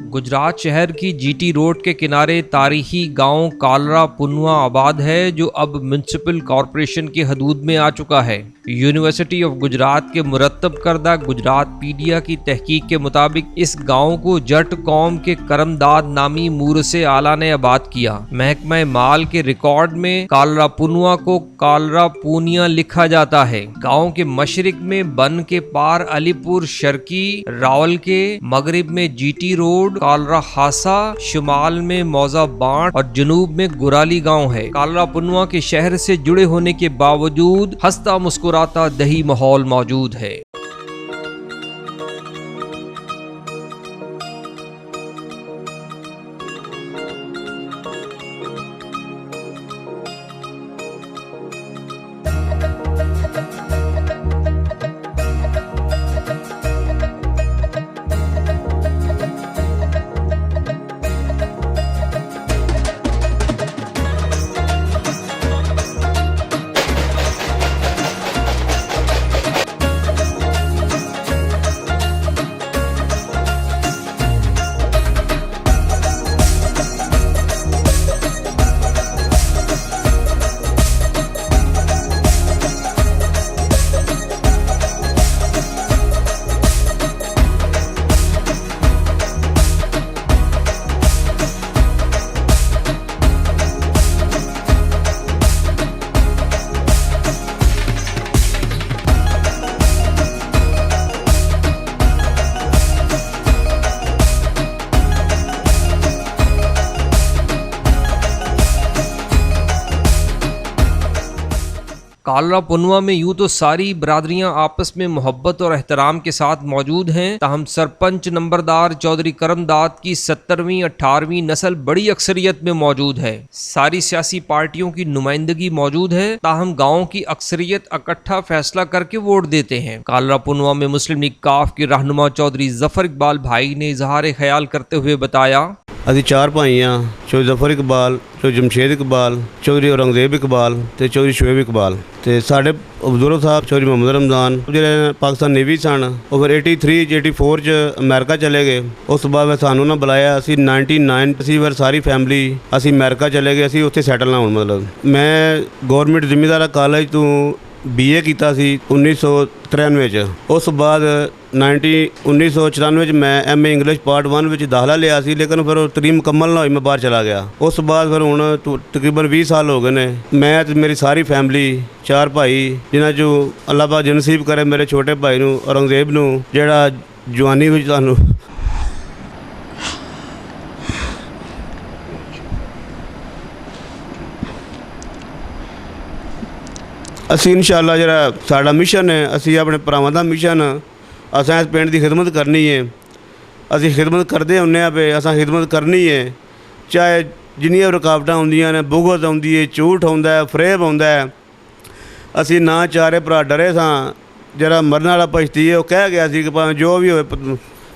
गुजरात शहर की GT road के किनारे तारीखी गांव कालरा पुनवा आबाद है, जो अब म्युनिसिपल कॉरपोरेशन की हदूद में आ चुका है। यूनिवर्सिटी ऑफ गुजरात के मुरत्तब करदा गुजरात पीडिया की तहकीक के मुताबिक इस गांव को जट कौम के करमदाद नामी मूरसे आला ने आबाद किया। महकमा माल के रिकॉर्ड में कालरा पुनवा को कालरा पूनिया लिखा जाता है। गाँव के मशरिक में बन के पार अलीपुर शर्की, रावल के मगरिब में जीटी रोड, कालरा हासा, शुमाल में मौजा बांट और जनूब में गुराली गांव है। कालरा पुनवा के शहर से जुड़े होने के बावजूद हंसता मुस्कुराता दही माहौल मौजूद है। कालरा पुनवा में यूं तो सारी बरादरियां आपस में मोहब्बत और एहतराम के साथ मौजूद हैं, ताहम सरपंच नंबरदार चौधरी करमदाद की 17वीं 18वीं नस्ल बड़ी अक्सरियत में मौजूद है। सारी सियासी पार्टियों की नुमाइंदगी मौजूद है, ताहम गाँव की अक्सरियत इकट्ठा फैसला करके वोट देते हैं। कालरा पुनवा में मुस्लिम लीग काफ के रहनुमा चौधरी जफर इकबाल भाई ने इजहार ख्याल करते हुए बताया, ਅਸੀਂ 4 ਭਾਈ ਹਾਂ, ਚੌਧਰੀ ਜ਼ਫਰ ਇਕਬਾਲ, ਚੌਧਰੀ ਜਮਸ਼ੇਦ ਇਕਬਾਲ, ਚੌਧਰੀ ਔਰੰਗਜ਼ੇਬ ਇਕਬਾਲ ਤੇ ਚੌਧਰੀ ਸ਼ੁਏਬ ਇਕਬਾਲ ਤੇ ਸਾਡੇ ਬਜ਼ੁਰਗ ਸਾਹਿਬ ਚੌਧਰੀ ਮੁਹੰਮਦ ਰਮਜ਼ਾਨ ਜਿਹੜੇ ਪਾਕਿਸਤਾਨ ਨੇਵੀ ਸਨ, ਉਹ ਫਿਰ 83 84 ਚ ਅਮਰੀਕਾ ਚਲੇ ਗਏ। ਉਸ ਤੋਂ ਬਾਅਦ ਸਾਨੂੰ ਨਾ ਬੁਲਾਇਆ। ਅਸੀਂ 99 ਅਸੀਂ ਫਿਰ ਸਾਰੀ ਫੈਮਿਲੀ ਅਸੀਂ ਅਮਰੀਕਾ ਚਲੇ ਗਏ। ਅਸੀਂ ਉੱਥੇ ਸੈਟਲ ਨਾ ਹੋਣ, ਮਤਲਬ ਮੈਂ ਗੌਰਮੈਂਟ ਜ਼ਿਮੀਂਦਾਰਾ ਕਾਲਜ ਤੋਂ BA ਕੀਤਾ ਸੀ 1993 ਚ। ਉਸ ਤੋਂ ਬਾਅਦ 1994 ਚ ਮੈਂ MA ਇੰਗਲਿਸ਼ ਪਾਰਟ 1 ਵਿੱਚ ਦਾਖਲਾ ਲਿਆ ਸੀ, ਲੇਕਿਨ ਫਿਰ ਉਹ ਤਰੀਮ ਮੁਕੰਮਲ ਨਾ ਹੋਈ, ਮੈਂ ਬਾਹਰ ਚਲਾ ਗਿਆ। ਉਸ ਤੋਂ ਬਾਅਦ ਫਿਰ ਹੁਣ ਤਕਰੀਬਨ 20 ਸਾਲ ਹੋ ਗਏ ਨੇ। ਮੈਂ ਤੇ ਮੇਰੀ ਸਾਰੀ ਫੈਮਿਲੀ 4 ਭਾਈ, ਜਿਨ੍ਹਾਂ 'ਚੋਂ ਅੱਲਾਹ ਪਾਕ ਨਸੀਬ ਕਰੇ ਮੇਰੇ ਛੋਟੇ ਭਾਈ ਨੂੰ ਔਰੰਗਜ਼ੇਬ ਨੂੰ, ਜਿਹੜਾ ਜਵਾਨੀ ਵਿੱਚ ਤੁਹਾਨੂੰ ਅਸੀਂ ਇਨਸ਼ਾਅੱਲਾ ਜਿਹੜਾ ਸਾਡਾ ਮਿਸ਼ਨ ਹੈ, ਅਸੀਂ ਆਪਣੇ ਭਰਾਵਾਂ ਦਾ ਮਿਸ਼ਨ, ਅਸਾਂ ਇਸ ਪਿੰਡ ਦੀ ਖਿਦਮਤ ਕਰਨੀ ਹੈ। ਅਸੀਂ ਖਿਦਮਤ ਕਰਦੇ ਹੁੰਦੇ ਹਾਂ ਪਏ, ਅਸਾਂ ਖਿਦਮਤ ਕਰਨੀ ਹੈ, ਚਾਹੇ ਜਿੰਨੀਆਂ ਰੁਕਾਵਟਾਂ ਆਉਂਦੀਆਂ ਨੇ, ਬੁਗਤ ਆਉਂਦੀ ਹੈ, ਝੂਠ ਆਉਂਦਾ ਹੈ, ਫਰੇਬ ਆਉਂਦਾ ਹੈ। ਅਸੀਂ ਨਾ ਚਾਰੇ ਭਰਾ ਡਰੇ ਸਾਂ। ਜਿਹੜਾ ਮਰਨ ਵਾਲਾ ਭਸ਼ਤੀ ਹੈ ਉਹ ਕਹਿ ਗਿਆ ਸੀ ਕਿ ਭਾਵੇਂ ਜੋ ਵੀ ਹੋਵੇ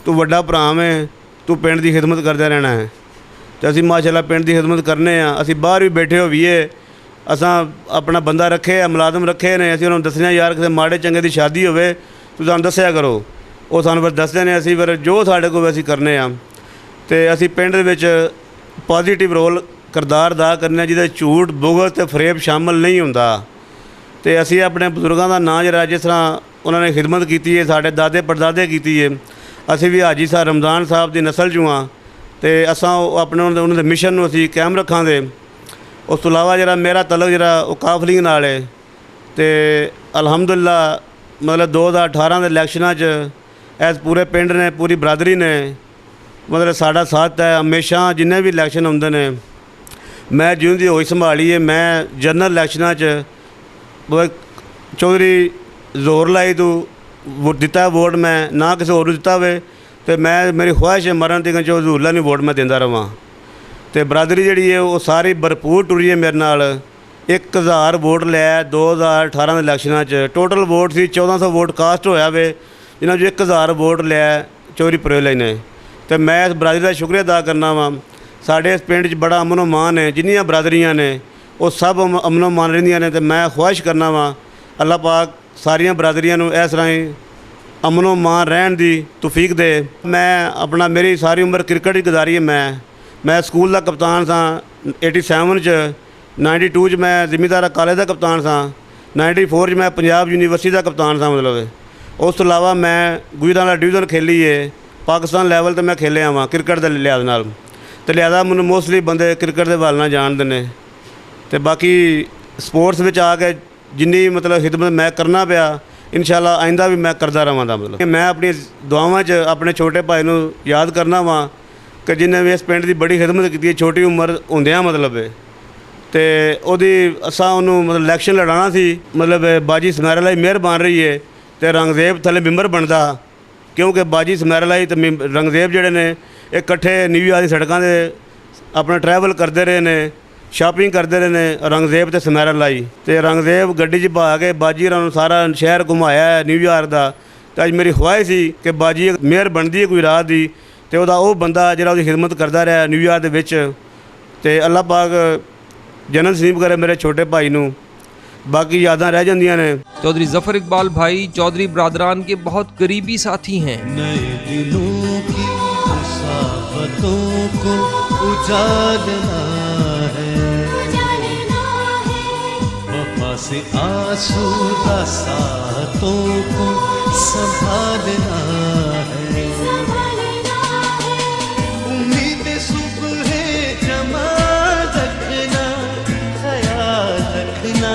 ਤੂੰ ਵੱਡਾ ਭਰਾ ਹੈ, ਤੂੰ ਪਿੰਡ ਦੀ ਖਿਦਮਤ ਕਰਦਾ ਰਹਿਣਾ ਹੈ। ਅਤੇ ਅਸੀਂ ਮਾਸ਼ਾਅੱਲਾ ਪਿੰਡ ਦੀ ਖਿਦਮਤ ਕਰਨੇ ਹਾਂ। ਅਸੀਂ ਬਾਹਰ ਵੀ ਬੈਠੇ ਹੋਈਏ, ਅਸਾਂ ਆਪਣਾ ਬੰਦਾ ਰੱਖੇ ਆ, ਮੁਲਾਜ਼ਮ ਰੱਖੇ ਨੇ। ਅਸੀਂ ਉਹਨਾਂ ਨੂੰ ਦੱਸਣਾ, ਯਾਰ ਕਿਸੇ ਮਾੜੇ ਚੰਗੇ ਦੀ ਸ਼ਾਦੀ ਹੋਵੇ ਤੁਸੀਂ ਸਾਨੂੰ ਦੱਸਿਆ ਕਰੋ। ਉਹ ਸਾਨੂੰ ਫਿਰ ਦੱਸਦੇ ਨੇ, ਅਸੀਂ ਫਿਰ ਜੋ ਸਾਡੇ ਕੋਲ ਅਸੀਂ ਕਰਨੇ ਆ। ਅਤੇ ਅਸੀਂ ਪਿੰਡ ਦੇ ਵਿੱਚ ਪੋਜ਼ੀਟਿਵ ਰੋਲ ਕਿਰਦਾਰ ਅਦਾ ਕਰਨੇ, ਜਿਹਦੇ ਝੂਠ ਬੁਗਤ ਅਤੇ ਫਰੇਬ ਸ਼ਾਮਲ ਨਹੀਂ ਹੁੰਦਾ। ਅਤੇ ਅਸੀਂ ਆਪਣੇ ਬਜ਼ੁਰਗਾਂ ਦਾ ਨਾਂ ਜਿਹੜਾ ਜਿਸ ਤਰ੍ਹਾਂ ਉਹਨਾਂ ਨੇ ਖਿਦਮਤ ਕੀਤੀ ਹੈ, ਸਾਡੇ ਦਾਦੇ ਪੜਦਾਦੇ ਕੀਤੀ ਹੈ, ਅਸੀਂ ਵੀ ਹਾਜੀ ਸਾਹਿਬ ਰਮਜ਼ਾਨ ਸਾਹਿਬ ਦੀ ਨਸਲ 'ਚੋਂ ਹਾਂ। ਅਤੇ ਅਸਾਂ ਆਪਣੇ ਉਹਨਾਂ ਦੇ ਮਿਸ਼ਨ ਨੂੰ ਅਸੀਂ ਕਾਇਮ ਰੱਖਾਂਗੇ। ਉਸ ਤੋਂ ਇਲਾਵਾ ਜਿਹੜਾ ਮੇਰਾ ਤਲਕ ਜਿਹੜਾ ਉਹ ਕਾਫਲਿੰਗ ਨਾਲ ਹੈ। ਅਤੇ ਅਲਹਮਦੁਲਿਲਾ ਮਤਲਬ 2018 ਦੇ ਇਲੈਕਸ਼ਨਾਂ 'ਚ ਇਸ ਪੂਰੇ ਪਿੰਡ ਨੇ, ਪੂਰੀ ਬਰਾਦਰੀ ਨੇ ਮਤਲਬ ਸਾਡਾ ਸਾਥ ਹੈ ਹਮੇਸ਼ਾ। ਜਿੰਨੇ ਵੀ ਇਲੈਕਸ਼ਨ ਹੁੰਦੇ ਨੇ, ਮੈਂ ਜਿਉਂ ਦੀ ਹੋਈ ਸੰਭਾਲੀ ਹੈ, ਮੈਂ ਜਨਰਲ ਇਲੈਕਸ਼ਨਾਂ 'ਚ ਚੌਧਰੀ ਜ਼ੋਰ ਲਾਈ ਤੋਂ ਦਿੱਤਾ ਵੋਟ, ਮੈਂ ਨਾ ਕਿਸੇ ਹੋਰ ਨੂੰ ਦਿੱਤਾ ਹੋਵੇ। ਅਤੇ ਮੈਂ ਮੇਰੀ ਖੁਆਇਸ਼ ਹੈ ਮਰਨ ਤੱਕ ਚੌਧਰੀ ਜ਼ੋਰ ਨੂੰ ਵੋਟ ਮੈਂ ਦਿੰਦਾ ਰਹਾਂ। ਅਤੇ ਬਰਾਦਰੀ ਜਿਹੜੀ ਹੈ ਉਹ ਸਾਰੀ ਭਰਪੂਰ ਟੁਰੀ ਹੈ ਮੇਰੇ ਨਾਲ। 1000 ਵੋਟ ਲਿਆ 2018 ਦੇ ਇਲੈਕਸ਼ਨਾਂ 'ਚ। ਟੋਟਲ ਵੋਟ ਸੀ 1400 ਵੋਟ ਕਾਸਟ ਹੋਇਆ ਵੇ, ਜਿਨ੍ਹਾਂ 'ਚੋਂ 1000 ਵੋਟ ਲਿਆ ਚੌਧਰੀ ਪਰਵੇਜ਼ ਨੇ। ਅਤੇ ਮੈਂ ਇਸ ਬਰਾਦਰੀ ਦਾ ਸ਼ੁਕਰੀਆ ਅਦਾ ਕਰਨਾ ਵਾ। ਸਾਡੇ ਇਸ ਪਿੰਡ 'ਚ ਬੜਾ ਅਮਨ ਓ ਮਾਨ ਹੈ। ਜਿੰਨੀਆਂ ਬਰਾਦਰੀਆਂ ਨੇ ਉਹ ਸਭ ਅਮਨ ਓ ਮਾਨ ਰਹਿੰਦੀਆਂ ਨੇ। ਅਤੇ ਮੈਂ ਖੁਆਇਸ਼ ਕਰਨਾ ਵਾ ਅੱਲਾਹ ਪਾਕ ਸਾਰੀਆਂ ਬਰਾਦਰੀਆਂ ਨੂੰ ਇਸ ਤਰ੍ਹਾਂ ਹੀ अमनो मान रहन दी तौफीक दे। मैं अपना मेरी सारी उम्र क्रिकेट ही गुजारी है। मैं स्कूल का कप्तान था 87 च, 92 च मैं जिमीदारा कॉलेज का कप्तान था, 94 च मैं पंजाब यूनिवर्सिटी का कप्तान था। मतलब उस तो इलावा मैं गुजरात डिवीजन खेली है, पाकिस्तान लैवल तो मैं खेलिया वहाँ क्रिकेट के लिहाज नाल, तो लिहाजा मैंने मोस्टली बंदे क्रिकेट के वाल जानते हैं। तो बाकी स्पोर्ट्स में आके जिन्नी मतलब खिदमत मैं करना पाया, इंशाल्लाह आइंदा भी मैं करता रहांगा। मतलब मैं अपनी दुआवां च अपने छोटे भाई नूं याद करना वा कि जिन्हें भी इस पिंड की बड़ी खिदमत की, छोटी उम्र होंदियां मतलब तो ओदी असां उन्होंने मतलब इलैक्शन लड़ाना सी, मतलब बाजी समैरा लाई मेयर बन रही है तो रंगदेव थले मैंबर बनता, क्योंकि बाजी समैरा लाई तो रंगदेव जोड़े ने इकट्ठे न्यूयॉर्क की सड़कों से अपना ट्रैवल करते रहे ने, शॉपिंग करते रहे ने रंगदेव तो समैरा लाई। तो रंगदेव गड्डी च पा के बाजी होरां सारा शहर घुमाया है न्यूयॉर्क का। तो अज मेरी ख्वाहिश सी कि बाजी मेयर बनती है कोई रात की, तो वह बंदा जिहड़ा उसकी खिदमत करता रहा न्यूयॉर्क दे विच। ते अल्लाह पाक जन्नत नसीब करे मेरे छोटे भाई नूं। बाकी यादां रह जांदियां ने। चौधरी जफर इकबाल भाई चौधरी बरादरान के बहुत करीबी साथी हैं। नए दिलों की मुसाफतों को उजाड़ना है, वफा से आसूदा सातों को संभालना है, उम्मीद सुबह जमा रखना, ख्याल रखना,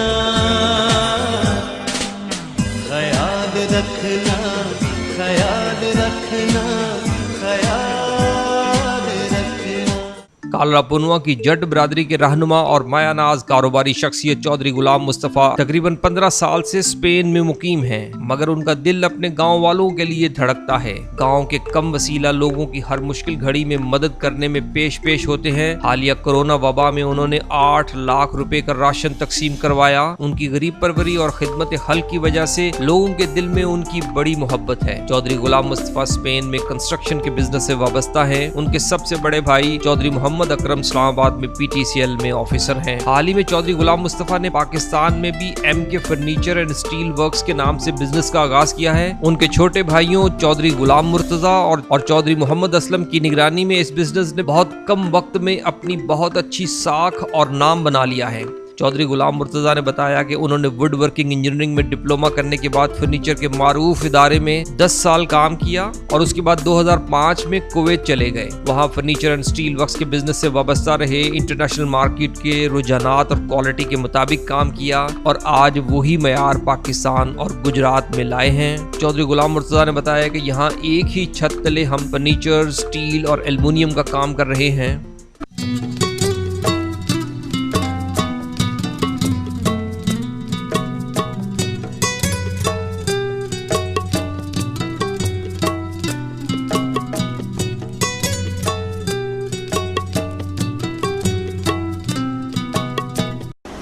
ख्याल रखना, ख्याल रखना, ख्याल रखना। कालरा पुनवा की जट बरादरी के रहनुमा और मायानाज कारोबारी शख्सियत चौधरी गुलाम मुस्तफ़ा तकरीबन 15 साल से स्पेन में मुकीम हैं, मगर उनका दिल अपने गांव वालों के लिए धड़कता है। गांव के कम वसीला लोगों की हर मुश्किल घड़ी में मदद करने में पेश होते हैं। हालिया कोरोना वबा में उन्होंने 8 लाख रुपए का राशन तकसीम करवाया। उनकी गरीब परवरी और खिदमत हल की वजह से लोगों के दिल में उनकी बड़ी मोहब्बत है। चौधरी गुलाम मुस्तफ़ा स्पेन में कंस्ट्रक्शन के बिजनेस से वाबस्ता है। उनके सबसे बड़े भाई चौधरी मोहम्मद अकरम इस्लामाबाद में PTCL में ऑफिसर हैं। हाल ही में चौधरी गुलाम मुस्तफ़ा ने पाकिस्तान में भी MK furniture and steel works के नाम से बिजनेस का आगाज किया है। उनके छोटे भाइयों चौधरी गुलाम मुर्तजा और चौधरी मोहम्मद असलम की निगरानी में इस बिजनेस ने बहुत कम वक्त में अपनी बहुत अच्छी साख और नाम बना लिया है। चौधरी गुलाम मुर्तजा ने बताया कि उन्होंने वुड वर्किंग इंजीनियरिंग में डिप्लोमा करने के बाद फर्नीचर के मारूफ इदारे में 10 साल काम किया और उसके बाद 2005 में कुवैत चले गए। वहां फर्नीचर एंड स्टील वर्क्स के बिजनेस से वाबस्ता रहे, इंटरनेशनल मार्केट के रुझानात और क्वालिटी के मुताबिक काम किया और आज वही मयार पाकिस्तान और गुजरात में लाए हैं। चौधरी गुलाम मुर्तजा ने बताया कि यहाँ एक ही छत तले हम फर्नीचर, स्टील और एल्युमिनियम का काम कर रहे हैं।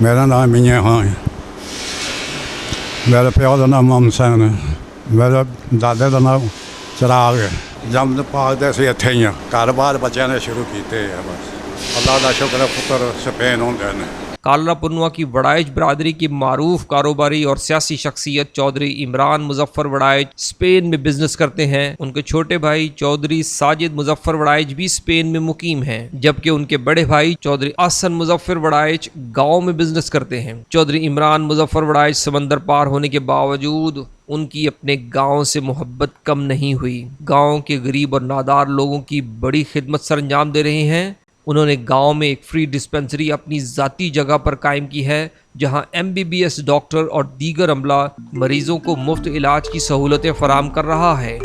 मेरा नाम मियां खान है, मेरे प्यो का नाम मोहम्मद हुसैन है, मेरे दादे का नाम चिराग है। जमद पाक दे असीं इत्थे ही कारोबार बच्चों ने शुरू किए है। बस अल्लाह का शुक्र है, पुत्र स्पेन होंदे ने। कालरा पुनवा की वड़ाइच बरादरी की मारूफ कारोबारी और सियासी शख्सियत चौधरी इमरान मुजफ्फर वड़ाइच स्पेन में बिजनेस करते हैं। उनके छोटे भाई चौधरी साजिद मुजफ्फर वड़ाइच भी स्पेन में मुकीम हैं, जबकि उनके बड़े भाई चौधरी अहसन मुजफ्फर वड़ाइच गांव में बिजनेस करते हैं। चौधरी इमरान मुजफ्फर वड़ाइच समंदर पार होने के बावजूद उनकी अपने गांव से मोहब्बत कम नहीं हुई। गांव के गरीब और नादार लोगों की बड़ी खिदमत सर अंजाम दे रहे हैं। उन्होंने गांव में एक फ्री डिस्पेंसरी अपनी ज़ाती जगह पर कायम की है, जहां MBBS डॉक्टर और दीगर अमला मरीजों को मुफ्त इलाज की सहूलतें फराम कर रहा है।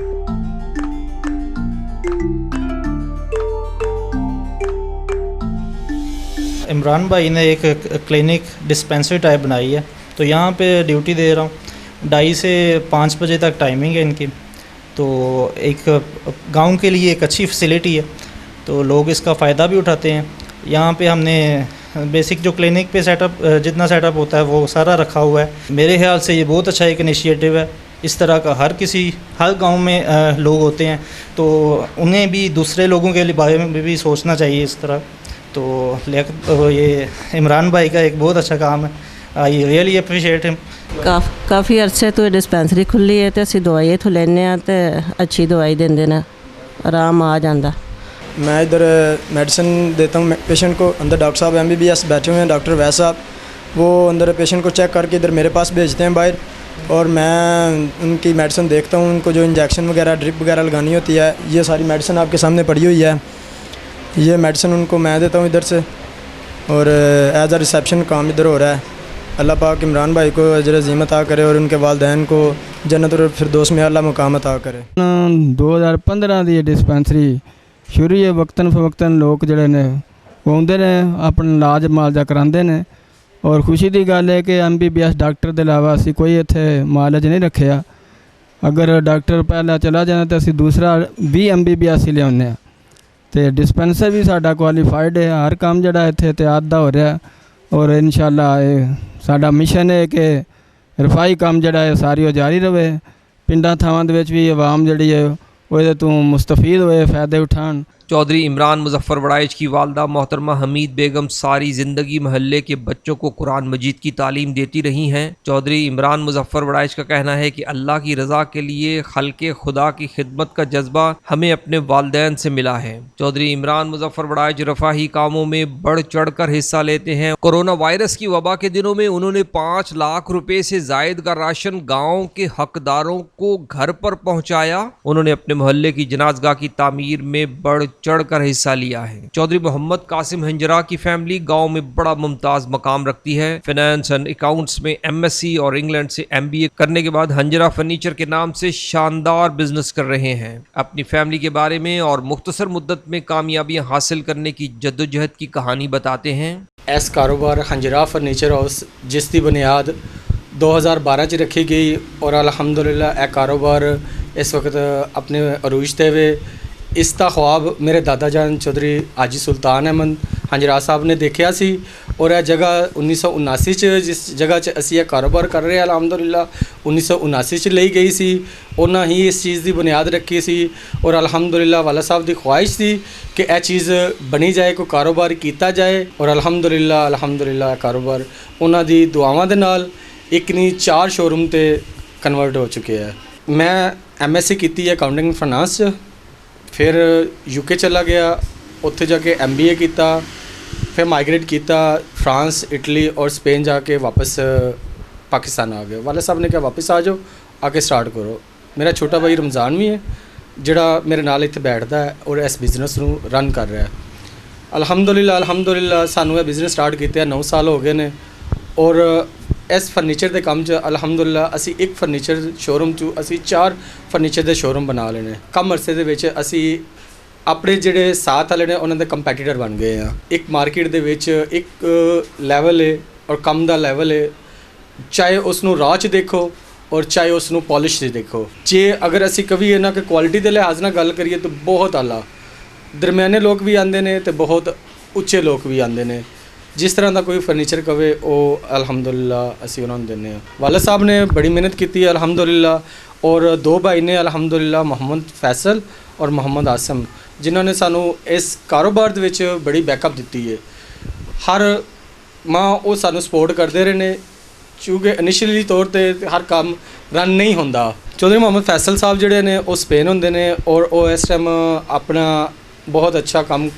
इमरान भाई ने एक क्लिनिक डिस्पेंसरी टाइप बनाई है, तो यहाँ पे ड्यूटी दे रहा हूँ। 2:30 से 5 बजे तक टाइमिंग है इनकी। तो एक गांव के लिए एक अच्छी फैसिलिटी है, तो लोग इसका फ़ायदा भी उठाते हैं। यहाँ पे हमने बेसिक जो क्लिनिक पे सेटअप जितना सेटअप होता है वो सारा रखा हुआ है। मेरे ख्याल से ये बहुत अच्छा एक इनिशिएटिव है। इस तरह का हर गांव में लोग होते हैं, तो उन्हें भी दूसरे लोगों के लिए बारे में भी सोचना चाहिए इस तरह। तो ये इमरान भाई का एक बहुत अच्छा काम है आई रियली अप्रीशिएट हिम। ਕਾਫੀ ਅਰਸੇ ਤੋਂ ਇਹ ਡਿਸਪੈਂਸਰੀ ਖੁੱਲੀ ਹੈ ਤੇ ਅਸੀਂ ਦਵਾਈ ਇੱਥੋਂ ਲੈਂਦੇ ਹਾਂ ਤੇ ਅੱਛੀ ਦਵਾਈ ਦਿੰਦੇ ਨੇ, ਆਰਾਮ ਆ ਜਾਂਦਾ। मैं इधर मेडिसिन देता हूँ पेशेंट को। अंदर डॉक्टर साहब MBBS बैठे हुए हैं, डॉक्टर वैद साहब, वो अंदर पेशेंट को चेक करके इधर मेरे पास भेजते हैं बाहर, और मैं उनकी मेडिसिन देखता हूँ। उनको जो इंजेक्शन वगैरह ड्रिप वगैरह लगानी होती है, ये सारी मेडिसिन आपके सामने पड़ी हुई है। ये मेडिसिन उनको मैं देता हूँ इधर से, और एज अ रिसेप्शन काम इधर हो रहा है। अल्लाह पाक इमरान भाई को अजर अज़ीम अता करे और उनके वालिदैन को जन्नतुल फिरदौस में अल्लाह मुकाम अता करे। 2015 ਦੀ ਡਿਸਪੈਂਸਰੀ ਸ਼ੁਰੂ ਹੀ ਵਕਤਨ ਫਵਕਤਨ ਲੋਕ ਜਿਹੜੇ ਨੇ ਉਹ ਆਉਂਦੇ ਨੇ, ਆਪਣਾ ਇਲਾਜ ਮੁਆਲਜਾ ਕਰਾਉਂਦੇ ਨੇ। ਔਰ ਖੁਸ਼ੀ ਦੀ ਗੱਲ ਹੈ ਕਿ MBBS ਡਾਕਟਰ ਦੇ ਇਲਾਵਾ ਅਸੀਂ ਕੋਈ ਇੱਥੇ ਮੁਆਲਜ ਨਹੀਂ ਰੱਖਿਆ। ਅਗਰ ਡਾਕਟਰ ਪਹਿਲਾਂ ਚਲਾ ਜਾਣਾ ਤਾਂ ਅਸੀਂ ਦੂਸਰਾ ਵੀ MBBS ਹੀ ਲਿਆਉਂਦੇ ਹਾਂ। ਅਤੇ ਡਿਸਪੈਂਸਰ ਵੀ ਸਾਡਾ ਕੁਆਲੀਫਾਈਡ ਹੈ। ਹਰ ਕੰਮ ਜਿਹੜਾ ਇੱਥੇ ਇhtiyat ਦਾ ਹੋ ਰਿਹਾ, ਔਰ ਇਨਸ਼ਾਅੱਲਾ ਇਹ ਸਾਡਾ ਮਿਸ਼ਨ ਹੈ ਕਿ ਰਫਾਈ ਕੰਮ ਜਿਹੜਾ ਹੈ ਸਾਰੀ ਉਹ ਜਾਰੀ ਰਹੇ। ਪਿੰਡਾਂ ਥਾਵਾਂ ਦੇ ਵਿੱਚ ਵੀ ਆਵਾਮ ਜਿਹੜੀ ਹੈ ਉਹ ਇਹਦੇ ਤੋਂ ਮੁਸਤਫੀਦ ਹੋਏ, फ़ायदे उठान। चौधरी इमरान मुजफ्फर वड़ाइच की वालदा मोहतरमा हमीद बेगम सारी ज़िंदगी महल्ले के बच्चों को कुरान मजीद की तालीम देती रही हैं। चौधरी इमरान मुजफ्फर वड़ाइच का कहना है कि अल्लाह की रज़ा के लिए खल्क़े खुदा की खिदमत का जज्बा हमें अपने वालदैन से मिला है। चौधरी इमरान मुजफ्फर वड़ाइच रफ़ाही कामों में बढ़ चढ़ कर हिस्सा लेते हैं। कोरोना वायरस की वबा के दिनों में उन्होंने 5 लाख रुपये से जायद का राशन गाँव के हकदारों को घर पर पहुँचाया। उन्होंने अपने मोहल्ले की जनाजगाह की तामीर में बढ़ चढ़कर हिस्सा लिया है। चौधरी मोहम्मद कासिम हंजरा की फैमिली गांव में बड़ा मुमताज मकाम रखती है। फाइनेंस एंड अकाउंट्स में MSc और इंग्लैंड से MBA करने के बाद हंजरा फर्नीचर के नाम से शानदार बिजनेस कर रहे हैं। अपनी फैमिली के बारे में और मुख्तसर मुद्दत में कामयाबियां हासिल करने की जद्दोजहद की कहानी बताते हैं। इस कारोबार हंजरा फर्नीचर हाउस जिसकी बुनियाद 2012 च रखी गई, और अल्हम्दुलिल्लाह यह कारोबार इस वक्त अपने अरूज ते वे। इसका ख्वाब मेरे दादा जान चौधरी हाजी सुल्तान अहमद हंजरा साहब ने देखा सी, और यह जगह 1979 च जिस जगह च असी यह कारोबार कर रहे हैं अल्हम्दुलिल्लाह 1979 च ली गई सी। उन्होंने ही इस चीज़ की बुनियाद रखी सी, और अल्हम्दुलिल्लाह वाला साहब की ख्वाहिश थी कि यह चीज़ बनी जाए, कोई कारोबार किया जाए, और अल्हम्दुलिल्लाह कारोबार उन्हों की दुआवां दे नाल एक नहीं 4 शोरूम ते कन्वर्ट हो चुके हैं। मैं MSc की है अकाउंटिंग फाइनेंस, फिर UK चला गया, उत्थे जाके MBA किया, फिर माइग्रेट किया फ्रांस, इटली और स्पेन, जाके वापस पाकिस्तान आ गए। वाले साहब ने कहा वापस आ जाओ, आके स्टार्ट करो। मेरा छोटा भाई रमज़ान भी है जिहड़ा मेरे नाल इत्थे बैठदा है और इस बिजनेस नूं रन कर रहा है। अल्हम्दुलिल्लाह सानू यह बिजनेस स्टार्ट किया 9 साल हो गए ने, और इस फर्नीचर के काम च अल्हम्दुलिल्लाह असी एक फर्नीचर शोरूम चो असी 4 फर्नीचर के शोरूम बना लेने। कम अरसे दे विच असी अपने जिहड़े साथ वाले ने उन्हां दे कंपैटीटर बन गए हैं। एक मार्केट दे विच एक लैवल है और कम दा लैवल है, चाहे उसनूं राह च देखो और चाहे उसनूं पॉलिश से देखो। जे अगर असी कभी इन्हां के क्वालिटी के लिहाज नाल गल करिए तो बहुत आला, दरमियाने लोग भी आते हैं तो बहुत उच्चे लोग भी आते हैं। जिस तरह का कोई फर्नीचर कवे वो अल्हम्दुलिल्लाह असी उन्होंने देने। वाला साहब ने बड़ी मेहनत की है अल्हम्दुलिल्लाह, और 2 भाई ने अल्हम्दुलिल्लाह मोहम्मद फैसल और मोहम्मद आसम, जिन्होंने सानू इस कारोबार दे विच बड़ी बैकअप दी है। हर माह वो सानू सपोर्ट करते रहे ने, क्योंकि इनिशियली तौर पर हर काम रन नहीं होंदा। चौधरी मोहम्मद फैसल साहब जिहड़े ने वो स्पेन होंदे ने, और वो इस टाइम अपना बहुत अच्छा काम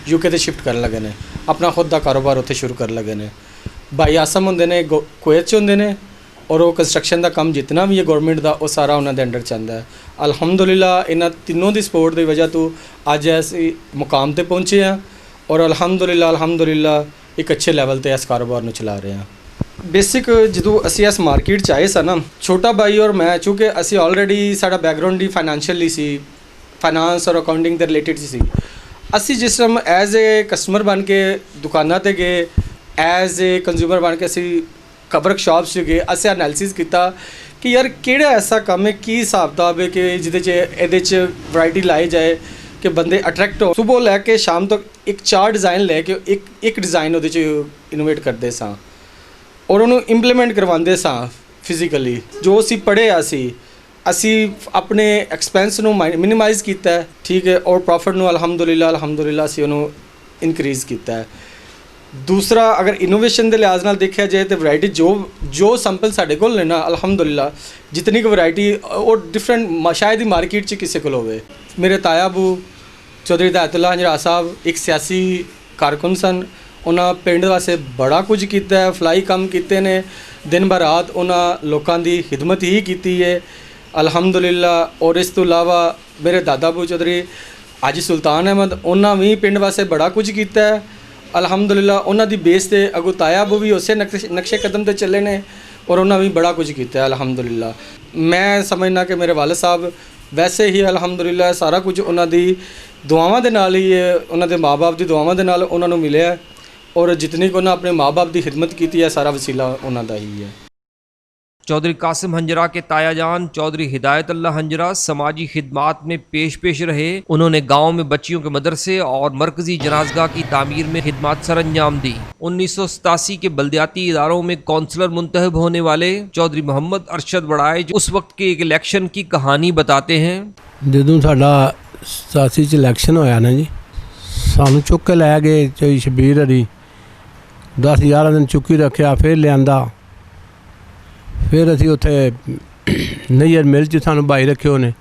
UK ते शिफ्ट कर लगे ने, अपना खुद का कारोबार उत्थे शुरू कर लगे ने। भाई आसम होंदे ने कुवैत च होंदे ने, और वो कंस्ट्रक्शन का काम जितना भी है गवर्नमेंट का वो सारा उन्होंने अंडर चलता है। अल्हम्दुलिल्लाह इन्हां तीनों की सपोर्ट की वजह तो अज असी मुकाम पर पहुँचे हैं, और अल्हम्दुलिल्लाह एक अच्छे लैवल पर इस कारोबार में चला रहे हैं। बेसिक जो असी इस मार्केट च आए सन ना, छोटा भाई और मैं, चूँकि असी ऑलरेडी साडा बैकग्राउंड ही फाइनैंशियली सी, फाइनांस और अकाउंटिंग के रिलेटेड सी। असी जिस टाइम एज ए कस्टमर बन के दुकाना ते गए, एज ए कंज्यूमर बन के असी वर्कशॉप च गए, असें एनालिसिस किया कि यार केड़ा ऐसा काम है, की हिसाब किताब है कि जिहदे च वैरायटी लाई जाए कि बंदे अट्रैक्ट हो। सुबह लैके शाम तक एक 4 डिज़ाइन लैके एक डिज़ाइन उहदे च इनोवेट करते सां, और उन्होंने इंप्लीमेंट करवाते सां फिजिकली। जो असी पढ़िया सी असी अपने एक्सपेंस नूं मिनिमाइज़ किया है, ठीक है, और प्रॉफिट नूं अल्हम्दुलिल्लाह असी उन्होंने इनक्रीज़ किया है। दूसरा अगर इनोवेशन के लिहाज नाल देखा जाए तो वैरायटी जो सैंपल साढ़े कोल ने ना अलहमदुलिल्लाह जितनी की वैरायटी वो डिफरेंट शायद ही मार्केट च किसी को होवे। मेरे ताया अबू चौधरी हिदायतुल्लाह हंजरा साहब एक सियासी कारकुन सन, उन्होंने पिंड वास्ते बड़ा कुछ किया है, फलाई काम किए ने, दिन ब रात उन्होंने लोगों की खिदमत ही की है अलहमदुलिल्लाह। और इस तो इलावा मेरे दादा अबू चौधरी हाजी सुल्तान अहमद उन्होंने भी पिंड वास्ते बड़ा कुछ किया है अलहमदुलिल्लाह। उन्हों की बेस से अगो ताया अबू भी उस नक्शे कदम से चले ने और उन्होंने भी बड़ा कुछ किया है अलहमदुलिल्लाह। मैं समझना कि मेरे वाले साहब वैसे ही अलहमदुलिल्लाह सारा कुछ उन्हों की दुआवां दे नाल ही है, उन्होंने माँ बाप की दुआवां दे नाल उन्होंने मिले है और जितनी को उन्होंने अपने माँ बाप की खिदमत की है सारा वसीला उन्हों का ही है। चौधरी कासिम हंजरा के तायाजान चौधरी हिदायतुल्लाह हंजरा समाजी खिदमात में पेश रहे। उन्होंने गांव में बच्चियों के मदरसे और मरकजी जनाजगाह की तामीर में खिदमात सर अंजाम दी। 1987 के बल्दियाती इदारों में कौंसलर मुंतखब होने वाले चौधरी मोहम्मद अरशद बड़ाए उस वक्त के एक इलेक्शन की कहानी बताते हैं। ਜਦੋਂ ਸਾਡਾ 87 ਚ ਇਲੈਕਸ਼ਨ ਹੋਇਆ ਨਾ ਜੀ, ਸਾਨੂੰ ਚੁੱਕ ਕੇ ਲੈ ਗਏ ਚੋਈ ਸ਼ਬੀਰ ਹਰੀ 10-11 ਦਿਨ ਚੁੱਕੀ ਰੱਖਿਆ, ਫਿਰ ਲਿਆਂਦਾ, ਫਿਰ ਅਸੀਂ ਉੱਥੇ ਨਈਅਰ ਮਿਲ 'ਚ ਸਾਨੂੰ ਬਾਈ ਰੱਖੇ ਉਹਨੇ।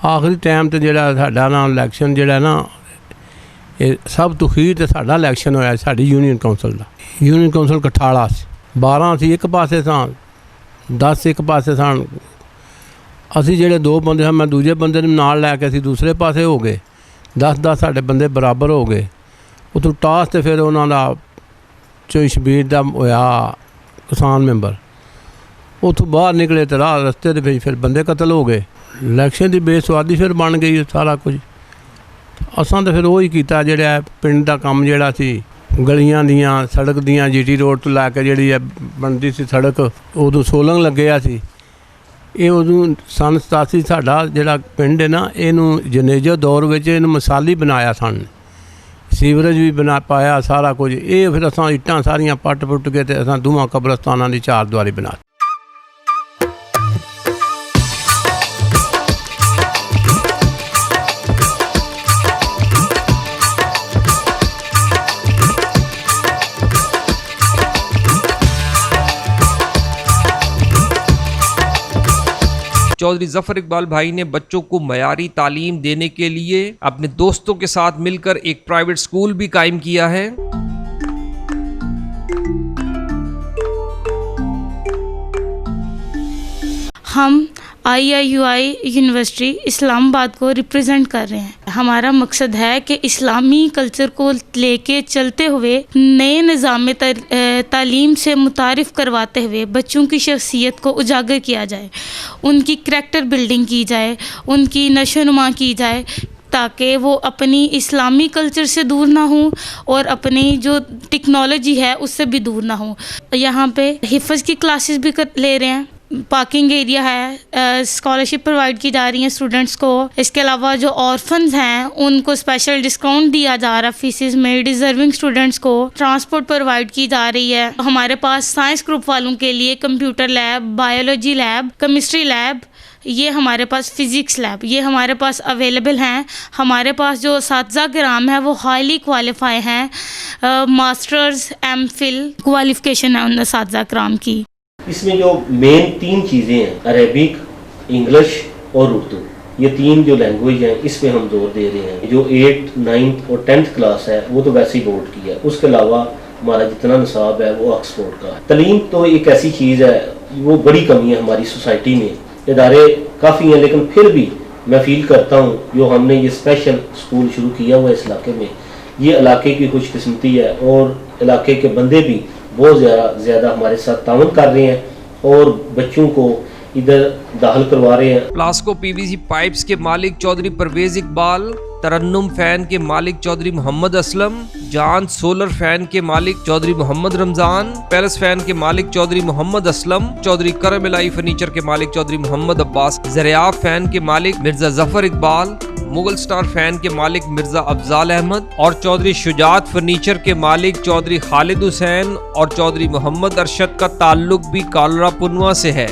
ਆਖਰੀ ਟਾਈਮ 'ਤੇ ਜਿਹੜਾ ਸਾਡਾ ਨਾ ਇਲੈਕਸ਼ਨ ਜਿਹੜਾ ਨਾ ਇਹ ਸਭ ਤੋਂ ਅਖੀਰ 'ਤੇ ਸਾਡਾ ਇਲੈਕਸ਼ਨ ਹੋਇਆ ਸਾਡੀ ਯੂਨੀਅਨ ਕੌਂਸਲ ਦਾ। ਯੂਨੀਅਨ ਕੌਂਸਲ ਕਠਾਲਾ ਸੀ, 12 ਸੀ ਇੱਕ ਪਾਸੇ ਸਾਂ, 10 ਇੱਕ ਪਾਸੇ ਸਨ। ਅਸੀਂ ਜਿਹੜੇ 2 ਬੰਦੇ ਹਾਂ, ਮੈਂ ਦੂਜੇ ਬੰਦੇ ਨੂੰ ਨਾਲ ਲੈ ਕੇ ਅਸੀਂ ਦੂਸਰੇ ਪਾਸੇ ਹੋ ਗਏ, 10-10 ਸਾਡੇ ਬੰਦੇ ਬਰਾਬਰ ਹੋ ਗਏ। ਉੱਥੋਂ ਟਾਸ 'ਤੇ ਫਿਰ ਉਹਨਾਂ ਦਾ ਚੋਈ ਸ਼ਬੀਰ ਦਾ ਹੋਇਆ ਕਿਸਾਨ ਮੈਂਬਰ, ਉੱਥੋਂ ਬਾਹਰ ਨਿਕਲੇ ਤਾਂ ਰਾਹ ਰਸਤੇ ਦੇ ਵਿੱਚ ਫਿਰ ਬੰਦੇ ਕਤਲ ਹੋ ਗਏ। ਇਲੈਕਸ਼ਨ ਦੀ ਬੇਸਵਾਦੀ ਫਿਰ ਬਣ ਗਈ ਸਾਰਾ ਕੁਝ। ਅਸਾਂ ਤਾਂ ਫਿਰ ਉਹੀ ਕੀਤਾ ਜਿਹੜਾ ਪਿੰਡ ਦਾ ਕੰਮ ਜਿਹੜਾ ਸੀ, ਗਲੀਆਂ ਦੀਆਂ ਸੜਕ ਦੀਆਂ GT ਰੋਡ ਤੋਂ ਲੈ ਕੇ ਜਿਹੜੀ ਬਣਦੀ ਸੀ ਸੜਕ, ਉਦੋਂ ਸੋਲੰਗ ਲੱਗਿਆ ਸੀ। ਇਹ ਉਦੋਂ ਸੰਨ 87 ਸਾਡਾ ਜਿਹੜਾ ਪਿੰਡ ਹੈ ਨਾ, ਇਹਨੂੰ ਜਨੇਜਾ ਦੌਰ ਵਿੱਚ ਇਹਨੂੰ ਮਿਸਾਲੀ ਬਣਾਇਆ ਸਨ, ਸੀਵਰੇਜ ਵੀ ਬਣਾ ਪਾਇਆ ਸਾਰਾ ਕੁਝ। ਇਹ ਫਿਰ ਅਸਾਂ ਇੱਟਾਂ ਸਾਰੀਆਂ ਪੱਟ ਪੁੱਟ ਕੇ ਤੇ ਅਸਾਂ ਦੋਵਾਂ ਕਬਰਸਤਾਨਾਂ ਦੀ 4 ਦੀਵਾਰੀ ਬਣਾ। चौधरी जफर इकबाल भाई ने बच्चों को मयारी तालीम देने के लिए अपने दोस्तों के साथ मिलकर एक प्राइवेट स्कूल भी कायम किया है। हम IIUI यूनिवर्सिटी इस्लामाबाद को रिप्रेजेंट कर रहे हैं। हमारा मकसद है कि इस्लामी कल्चर को लेके चलते हुए नए निज़ाम तालीम से मुतारिफ़ करवाते हुए बच्चों की शख्सियत को उजागर किया जाए, उनकी करैक्टर बिल्डिंग की जाए, उनकी नशोनुमा की जाए, ताकि वो अपनी इस्लामी कल्चर से दूर ना हों और अपनी जो टेक्नोलॉजी है उससे भी दूर ना हों। यहाँ पे हिफ़्ज़ की क्लासेस भी ले रहे हैं, पार्किंग एरिया है, स्कॉलरशिप प्रोवाइड की जा रही हैं स्टूडेंट्स को। इसके अलावा जो ऑर्फन्स हैं उनको स्पेशल डिस्काउंट दिया जा रहा है फीसिस में। डिज़र्विंग स्टूडेंट्स को ट्रांसपोर्ट प्रोवाइड की जा रही है। हमारे पास साइंस ग्रुप वालों के लिए computer lab, biology lab, chemistry lab, ये हमारे पास फ़िज़िक्स लैब, ये हमारे पास अवेलेबल हैं। हमारे पास जो असातिज़ा किराम है वो हाईली क्वालिफाई हैं, मास्टर्स MPhil क्वालिफ़िकेशन है उन असातिज़ा किराम की। इसमें जो मेन 3 चीज़ें हैं, अरेबिक, इंग्लिश और उर्दू, ये 3 जो लैंग्वेज हैं इस पे हम जोर दे रहे हैं। जो 8th, 9th और 10th क्लास है वो तो वैसे ही बोर्ड की है, उसके अलावा हमारा जितना निसाब है वो ऑक्सफोर्ड का है। तलीम तो एक ऐसी चीज़ है, वो बड़ी कमी है हमारी सोसाइटी में। इदारे काफ़ी हैं लेकिन फिर भी मैं फील करता हूँ जो हमने ये स्पेशल स्कूल शुरू किया हुआ है इस इलाके में, ये इलाके की खुशकिस्मती है और इलाके के बंदे भी बहुत ज़्यादा हमारे साथ ताउन कर रहे हैं और बच्चों को इधर दाखिल करवा रहे हैं। प्लास्को PVC पाइप्स के मालिक चौधरी परवेज इकबाल, तरन्नुम फैन के मालिक चौधरी मोहम्मद असलम, जान सोलर फैन के मालिक चौधरी मोहम्मद रमजान, पैलेस फैन के मालिक चौधरी मोहम्मद असलम, चौधरी करम इलाही फर्नीचर के मालिक चौधरी मोहम्मद अब्बास, ज़रियाब फैन के मालिक मिर्जा जफर इकबाल, मुगल स्टार फैन के मालिक मिर्जा अफजाल अहमद और चौधरी शुजात फर्नीचर के मालिक चौधरी खालिद हुसैन और चौधरी मोहम्मद अरशद का ताल्लुक भी कालरा पुनवा से है।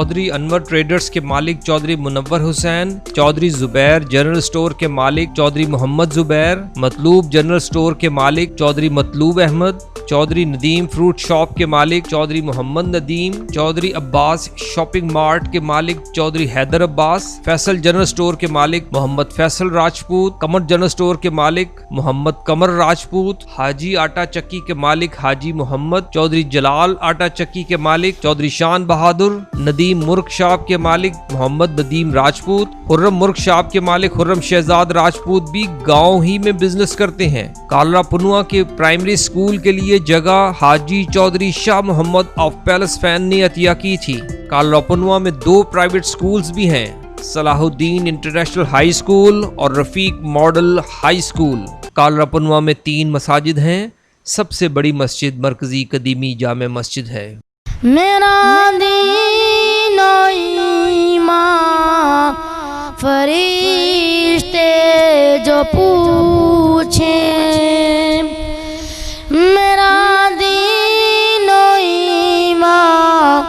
चौधरी अनवर ट्रेडर्स के मालिक चौधरी मुनव्वर हुसैन, चौधरी जुबैर जनरल स्टोर के मालिक चौधरी मोहम्मद जुबैर, मतलूब जनरल स्टोर के मालिक चौधरी मतलूब अहमद, चौधरी नदीम फ्रूट शॉप के मालिक चौधरी मोहम्मद नदीम, चौधरी अब्बास शॉपिंग मार्ट के मालिक चौधरी हैदर अब्बास, फैसल जनरल स्टोर के मालिक मोहम्मद फैसल राजपूत, कमर जनरल स्टोर के मालिक मोहम्मद कमर राजपूत, हाजी आटा चक्की के मालिक हाजी मोहम्मद, चौधरी जलाल आटा चक्की के मालिक चौधरी शान बहादुर, नदीम मुर्ग शॉप के मालिक मोहम्मद नदीम राजपूत, हुर्रम मुर्ग शॉप के मालिक हुर्रम शहजाद राजपूत भी गाँव ही में बिजनेस करते हैं। कालरा पुनुआ के प्राइमरी स्कूल के लिए जगह Haji Chaudhary Shah Mohammad of palace fan ने अतिया की थी। कालरा पुनुआ में 2 प्राइवेट स्कूल्स भी हैं, सलाहुद्दीन इंटरनेशनल हाई स्कूल और Rafiq model high school. Kalra Punua में 3 मसाजिद हैं। सबसे बड़ी मस्जिद मरकजी कदीमी जामे मस्जिद है। मेरा दीन ईमान फरिश्ते जो पूछे, मेरा दीन ईमान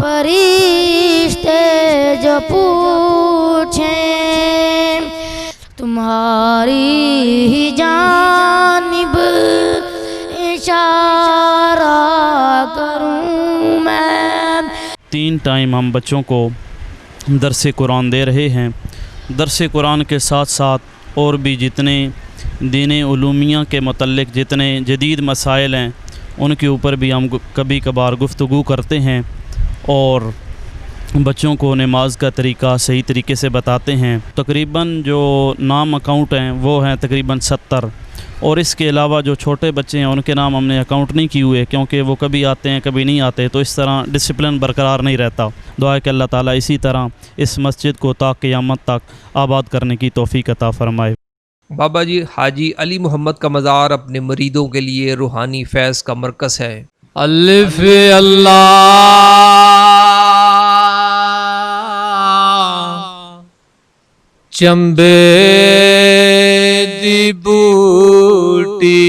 फरिश्ते जो पूछे, तुम्हारी जानिब इशारा करूं मैं। 3 टाइम हम बच्चों को दरस कुरान दे रहे हैं। दरस कुरान के साथ साथ और भी जितने दीन उलूमिया के मतलब जितने जदीद मसाइल हैं उनके ऊपर भी हम कभी कभार गुफ्तगू करते हैं और बच्चों को नमाज का तरीक़ा सही तरीके से बताते हैं। तकरीबन जो नाम अकाउंट हैं वो हैं तकरीबन 70, और इसके अलावा जो छोटे बच्चे हैं उनके नाम हमने अकाउंट नहीं किए हुए क्योंकि वो कभी आते हैं कभी नहीं आते, तो इस तरह डिसिप्लिन बरकरार नहीं रहता। दुआ है कि अल्लाह ताला इसी तरह इस मस्जिद को ता क़यामत तक आबाद करने की तौफ़ीक़ अता फ़रमाए। बाबा जी हाजी अली मोहम्मद का मज़ार अपने मुरीदों के लिए रूहानी फैज़ का मरकज़ है। अलिफ अल्लाह चंबे दी बूटी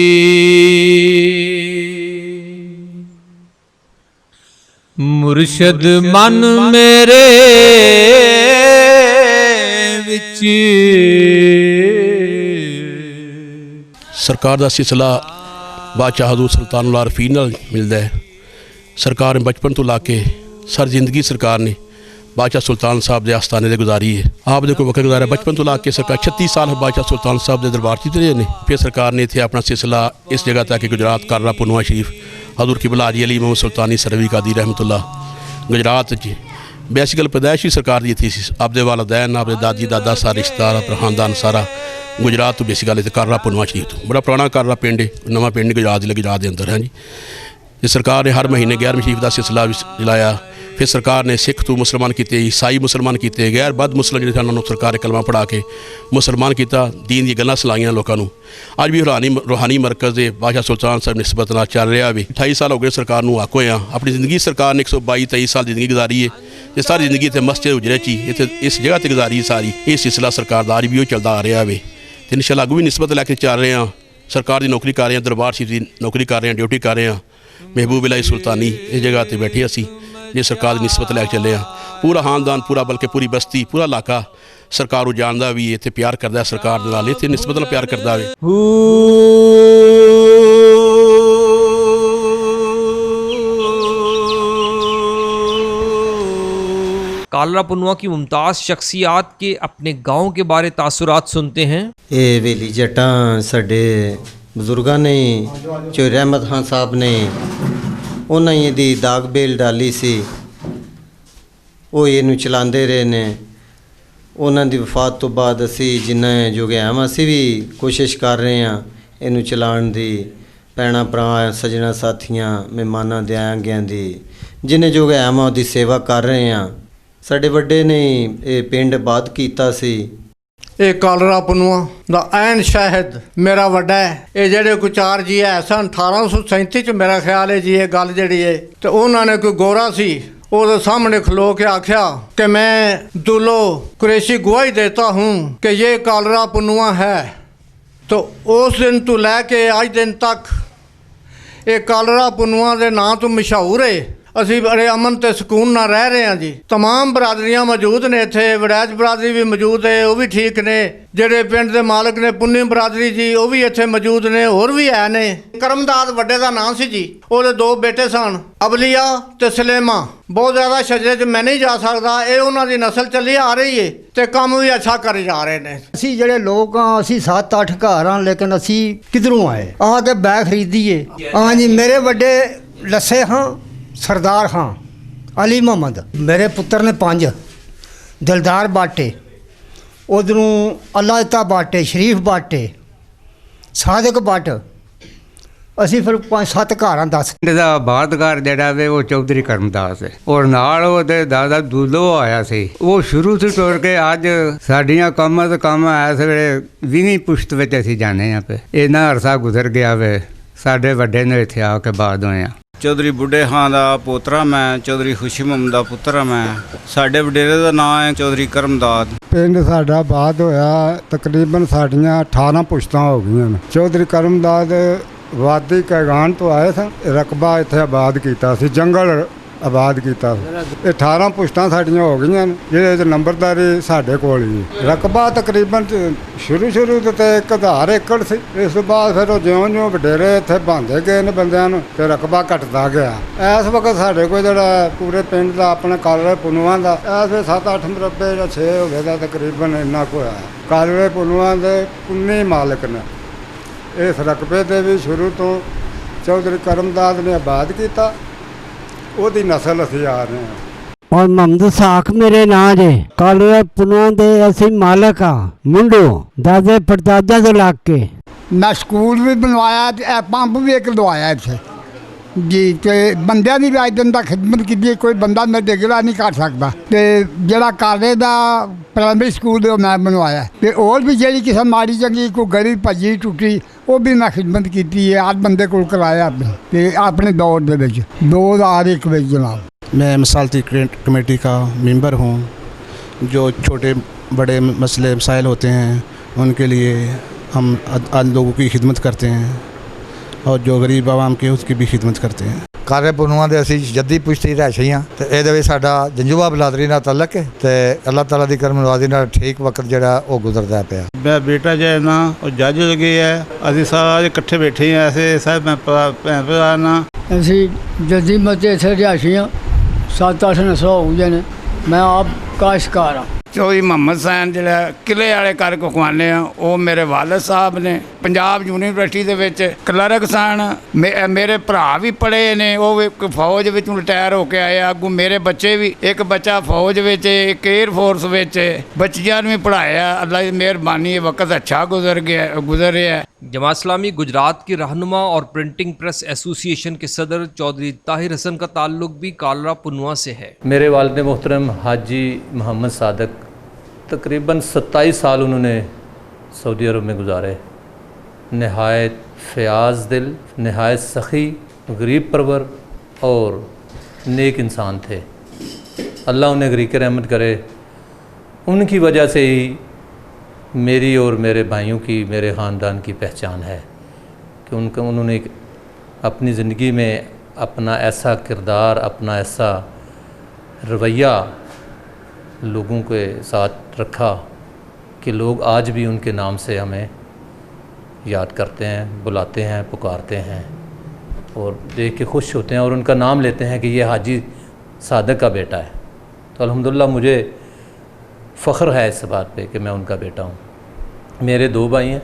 मुर्शद मन मेरे विच। सरकार का सिलसिला बादशाह हजूर सुल्तानुल आरफीन नाल मिलता है। सरकार ने बचपन तो ला के सर जिंदगी सरकार ने बादशाह सुल्तान साहब के आस्थाने से गुजारी है। आप देखो वक्त गुजारा बचपन तो ला के सरकार 36 साल बादशाह सुल्तान साहब के दरबार च रहे हैं। फिर सरकार ने इतने अपना सिलसिला इस जगह तक कि गुजरात कालरा पुनुआ शरीफ हजूर किबला हाजी अली मोहम्मद सुल्तानी सरवी कादी रहमतुल्लाह गुजरात बेसिकल पैदाइश ही सरकार की थी। आपके वालदैन आपके दादी दादा सारा रिश्तेदार अपना खानदान सारा गुजरात तो बेसिकल कालरा पुनुआ शरीफ तो बड़ा पुराना कालरा पिंड है, नवा पिंड गुजरात के अंदर है जी। ये सरकार ने हर महीने 11वीं शरीफ का सिलसिला चलाया। फिर सरकार ने सिख तो मुसलमान किए, ईसाई मुसलमान किए, गैर बद मुसलमान जिन्हें उन्होंने सरकार ने कलमा पढ़ा के मुसलमान किया, दीन दी गल्लां सुनाइयां लोगों को। अज भी रूहानी मरकज़ के बादशाह सुल्तान साहब निस्बत नाल चल रहा भी। 28 साल हो गए सरकार को हक होया। अपनी जिंदगी सरकार ने 122-23 साल जिंदगी गुजारी है। ये सारी जिंदगी इतने मस्जिद उजरे ची इस जगह पर गुजारी सारी। ये सिलसिला सरकार का अज भी चलता आ रहा है। तो इंशाअल्लाह अगू भी निस्बत लैके चल रहे हैं। सरकार की नौकरी कर रहे हैं, दरबार शरीफ की नौकरी कर रहे हैं, ड्यूटी कर रहे हैं। महबूब इलाही सुल्तानी इस जगह पर बैठे असी ये सरकार की निस्बत लैके चले हैं। पूरा खानदान पूरा बल्कि पूरी बस्ती पूरा इलाका सरकार जानता भी इतने प्यार करता है, सरकार के नाल इतने निस्बत नाल प्यार करता है। कालरा पुनुआ की मुमताज़ शख्सियात के अपने गाँव के बारे तासुरात सुनते हैं। ये वेली जटा साडे बजुर्गों ने चोरी अहमद खान साहब ने उन्हें दी दाग बेल डाली सी, वो इनू चलाते रहे ने। उन्होंने दी वफात तो बाद असी जिन्हें जो गया हम असी भी कोशिश कर रहे हैं इनू चलाने दी। भैणा भरा सजना साथियां मेहमाना दया गया दी जिन्हें जो गया हम उसकी सेवा कर रहे हैं। साडे वड्डे ने ये पिंड आबाद कीता सी। ये कालरा पुनुआ दा ऐन शाहिद मेरा वड्डा है। ये जेडे कोई 4 जी है सन 1837 च मेरा ख्याल है जी ये गल जी है। तो उन्होंने कोई गोरा सी वो सामने खलो के आख्या कि मैं दुलो कुरैशी गवाही देता हूँ कि ये कालरा पुनुआ है। तो उस दिन तो लैके आज दिन तक ये कालरा पुनुआ के नाम तो मशहूर है। ਅਸੀਂ ਬੜੇ ਅਮਨ ਤੇ ਸਕੂਨ ਨਾਲ ਰਹਿ ਰਹੇ ਹਾਂ ਜੀ। तमाम ਬਰਾਦਰੀਆਂ ਮੌਜੂਦ ਨੇ ਇੱਥੇ, ਵੜੈਚ ਬਰਾਦਰੀ ਵੀ ਮੌਜੂਦ ਹੈ, ਉਹ ਵੀ ਠੀਕ ਨੇ। ਜਿਹੜੇ ਪਿੰਡ ਦੇ ਮਾਲਕ ਨੇ ਪੁੰਨੀ ਬਰਾਦਰੀ ਜੀ, ਉਹ ਵੀ ਇੱਥੇ ਮੌਜੂਦ ਨੇ, ਹੋਰ ਵੀ ਹੈ ਨੇ। ਕਰਮਦਾਦ ਵੱਡੇ ਦਾ ਨਾਮ ਸੀ ਜੀ, ਉਹਦੇ 2 ਬੇਟੇ ਸਨ, ਅਬਲੀਆ ਤੇ ਸਲੇਮਾ। ਬਹੁਤ ਜ਼ਿਆਦਾ ਸ਼ਜਰੇ 'ਚ ਮੈਂ ਨਹੀਂ ਜਾ ਸਕਦਾ, ਇਹ ਉਹਨਾਂ ਦੀ ਨਸਲ ਚੱਲੀ ਆ ਰਹੀ ਹੈ ਤੇ ਕੰਮ ਵੀ ਅੱਛਾ ਕਰੀ ਜਾ ਰਹੇ ਨੇ। ਅਸੀਂ ਜਿਹੜੇ ਲੋਕ ਹਾਂ, ਅਸੀਂ 7-8 ਘਰ ਹਾਂ, ਲੇਕਿਨ ਅਸੀਂ ਕਿਧਰੋਂ ਆਏ ਆ ਕੇ ਬੈਗ ਖਰੀਦੀਏ। ਹਾਂ ਜੀ, ਮੇਰੇ ਵੱਡੇ ਲੱਸੇ ਹਾਂ सरदार हाँ अली मोहम्मद, मेरे पुत्र ने 5 दिलदार बाटे, उधरों अल्लाह दिता बाटे, शरीफ बाटे, सादिक बट, ਅਸੀਂ ਫਿਰ 5-7 ਘਰਾਂ 10 ਦਾ ਬਾਦਗਾਰ ਜਿਹੜਾ ਵੇ ਉਹ ਚੌਧਰੀ ਕਰਮਦਾਸ ਹੈ, ਔਰ ਨਾਲ ਉਹਦੇ ਦਾਦਾ ਦੂਲੋ ਆਇਆ ਸੀ। ਉਹ ਸ਼ੁਰੂ ਤੋਂ ਟੁਰ ਕੇ ਅੱਜ ਸਾਡੀਆਂ ਕੰਮਾਂ ਤੋਂ ਕੰਮ ਇਸ ਵੇਲੇ 20ਵੀਂ ਪੁਸ਼ਤ ਵਿੱਚ ਅਸੀਂ ਜਾਣੇ ਆ ਪਏ। ਇੰਨਾ ਅਰਸਾ ਗੁਜ਼ਰ ਗਿਆ ਵੇ, ਸਾਡੇ ਵੱਡੇ ਨੇ ਇੱਥੇ ਆ ਕੇ ਬਾਦ ਹੋਏ ਆ। ਚੌਧਰੀ ਬੁੱਢੇ ਖਾਂ ਦਾ ਪੋਤਰਾ ਮੈਂ, ਚੌਧਰੀ ਖੁਸ਼ੀ ਮੁਹੰਮਦ ਦਾ ਪੁੱਤਰ ਮੈਂ। ਸਾਡੇ ਵਡੇਰੇ ਦਾ ਨਾਮ ਹੈ ਚੌਧਰੀ ਕਰਮਦਾਦ। ਪਿੰਡ ਸਾਡਾ ਬਾਦ ਹੋਇਆ, ਤਕਰੀਬਨ ਸਾਡੀਆਂ 18 ਪੁਸ਼ਤਾਂ ਹੋ ਗਈਆਂ ਨੇ। ਚੌਧਰੀ ਕਰਮਦਾਦ ਵਾਦੀ ਕੈਗਾਨ ਤੋਂ ਆਏ ਸਨ, ਰਕਬਾ ਇੱਥੇ ਆਬਾਦ ਕੀਤਾ ਸੀ, ਜੰਗਲ ਆਬਾਦ ਕੀਤਾ ਸੀ। 18 ਪੁਸ਼ਤਾਂ ਸਾਡੀਆਂ ਹੋ ਗਈਆਂ ਨੇ, ਜਿਹਦੇ 'ਚ ਨੰਬਰਦਾਰੀ ਸਾਡੇ ਕੋਲ ਹੀ। ਰਕਬਾ ਤਕਰੀਬਨ ਸ਼ੁਰੂ ਤੇ 1000 ਏਕੜ ਸੀ। ਇਸ ਤੋਂ ਬਾਅਦ ਫਿਰ ਉਹ ਜਿਉਂ ਵਡੇਰੇ ਇੱਥੇ ਬਣਦੇ ਗਏ ਨੇ ਬੰਦਿਆਂ ਨੂੰ, ਤੇ ਰਕਬਾ ਘਟਦਾ ਗਿਆ। ਇਸ ਵਕਤ ਸਾਡੇ ਕੋਲ ਜਿਹੜਾ ਪੂਰੇ ਪਿੰਡ ਦਾ ਆਪਣੇ ਕਾਲਰੇ ਪੁਨੂਆਂ ਦਾ ਇਸ ਵੇ 7-8 ਮਰਬੇ ਜਾਂ 6 ਹੋ ਗਏ ਦਾ ਤਕਰੀਬਨ ਇੰਨਾ ਕੁ ਹੋਇਆ। ਕਾਲਰੇ ਪੁਨੂਆਂ ਦੇ 19 ਮਾਲਕ ਨੇ। ਇਸ ਰਕਬੇ ਦੇ ਵੀ ਸ਼ੁਰੂ ਤੋਂ ਚੌਧਰੀ ਕਰਮਦਾਦ ਨੇ ਆਬਾਦ ਕੀਤਾ, ਉਹਦੀ ਨਸਲ ਅਸੀਂ ਆ ਰਹੇ ਹਾਂ। और मोहम्मद साख मेरे नां जे, कालरे पुनवा दे असी मालक हाँ मुंडो दादे परदादा तो लग के। मैं स्कूल भी बनवाया, पंप भी एक लवाया इत्थे जी, ते बंदियां दी भी अज दिन तक खिदमत की। कोई बंदा मेरे डिगरा नहीं कर सकता। ते जेड़ा काले दा प्राइमरी स्कूल मैं बनवाया, ते और भी जेड़ी किसी माड़ी चंगी कोई गली भजी टुटी वो भी मैं खिदमत की है। 8 बंदे को कराया अपने दौर दे विच 2001 में जनाब। मैं मसालती कमेटी का मेंबर हूँ। जो छोटे बड़े मसले मसाइल होते हैं उनके लिए हम लोगों की खिदमत करते हैं, और जो गरीब आवाम की उसकी भी खिदमत करते हैं। ਕਾਰੇ ਪੁਨੂਆਂ ਦੇ ਅਸੀਂ ਜੱਦੀ ਪੁਸ਼ਤੀ ਰਹਿਸ਼ੀ ਹਾਂ, ਤੇ ਇਹਦੇ ਵਿੱਚ ਸਾਡਾ ਜੰਜੂਆ ਬਲਾਦਰੀ ਨਾਲ ਤਾਲਕ ਹੈ, ਤੇ ਅੱਲਾਹ ਤਾਲਾ ਦੀ ਕਰਮ ਨਵਾਜ਼ੀ ਨਾਲ ਠੀਕ ਵਕਤ ਜਿਹੜਾ ਉਹ ਗੁਜ਼ਰਦਾ ਪਿਆ। ਮੇਰਾ ਬੇਟਾ ਜਿਹੜਾ ਨਾ ਉਹ ਜੱਜ ਲੱਗੇ ਹੈ, ਅਸੀਂ ਸਾਰੇ ਇਕੱਠੇ ਬੈਠੇ ਹਾਂ। ਐਸੇ ਸਾਹਿਬ ਮੈਂ ਭੈਣ ਭਰਾ ਨਾ ਅਸੀਂ ਜੱਦੀ ਮਤੇ ਇੱਥੇ ਰਿਹਾਇਸ਼ੀ ਹਾਂ, 7-8 ਨਸਲਾਂ ਹੋ ਗਈਆਂ ਨੇ। ਮੈਂ ਆਪ ਕਾਸ਼ਤਕਾਰ ਹਾਂ। ਚੌਧਰੀ ਮੁਹੰਮਦ ਸੈਨ ਜਿਹੜਾ ਕਿਲੇ ਵਾਲੇ ਘਰ ਕੁਖਵਾਨੇ ਆ, ਉਹ ਮੇਰੇ ਵਾਲਦ ਸਾਹਿਬ ਨੇ। ਪੰਜਾਬ ਯੂਨੀਵਰਸਿਟੀ ਦੇ ਵਿੱਚ ਕਲਰਕ ਸਨ। ਮੇਰੇ ਭਰਾ ਵੀ ਪੜ੍ਹੇ ਨੇ, ਉਹ ਇੱਕ ਫੌਜ ਵਿੱਚੋਂ ਰਿਟਾਇਰ ਹੋ ਕੇ ਆਏ। ਅੱਗੋਂ ਮੇਰੇ ਬੱਚੇ ਵੀ, ਇੱਕ ਬੱਚਾ ਫੌਜ ਵਿੱਚ, ਇੱਕ ਏਅਰ ਫੋਰਸ ਵਿੱਚ। ਬੱਚਿਆਂ ਨੂੰ ਵੀ ਪੜ੍ਹਾਇਆ। ਅੱਲਾ ਦੀ ਮਿਹਰਬਾਨੀ ਹੈ, ਵਕਤ अच्छा गुजर रहा है। जमात इस्लामी गुजरात की रहनुमा और प्रिंटिंग प्रेस एसोसिएशन के सदर चौधरी ताहिर हसन का ताल्लुक भी कालरा पुनवा से है। मेरे वालिद मोहतरम हाजी मोहम्मद सादक तकरीबन 27 साल उन्होंने सऊदी अरब में गुजारे। नहायत फ़याज़ दिल, नहायत सखी, गरीब परवर और नेक इंसान थे। अल्लाह उन्हें गरीक रहमत करे। उनकी वजह से ही मेरी और मेरे भाइयों की, मेरे ख़ानदान की पहचान है कि उन्होंने अपनी ज़िंदगी में अपना ऐसा किरदार, अपना ऐसा रवैया लोगों के साथ रखा कि लोग आज भी उनके नाम से हमें याद करते हैं, बुलाते हैं, पुकारते हैं और देख के खुश होते हैं और उनका नाम लेते हैं कि ये हाजी सादक का बेटा है। तो अल्हम्दुलिल्लाह मुझे फ़ख्र है इस बात पे कि मैं उनका बेटा हूँ। मेरे 2 भाई हैं।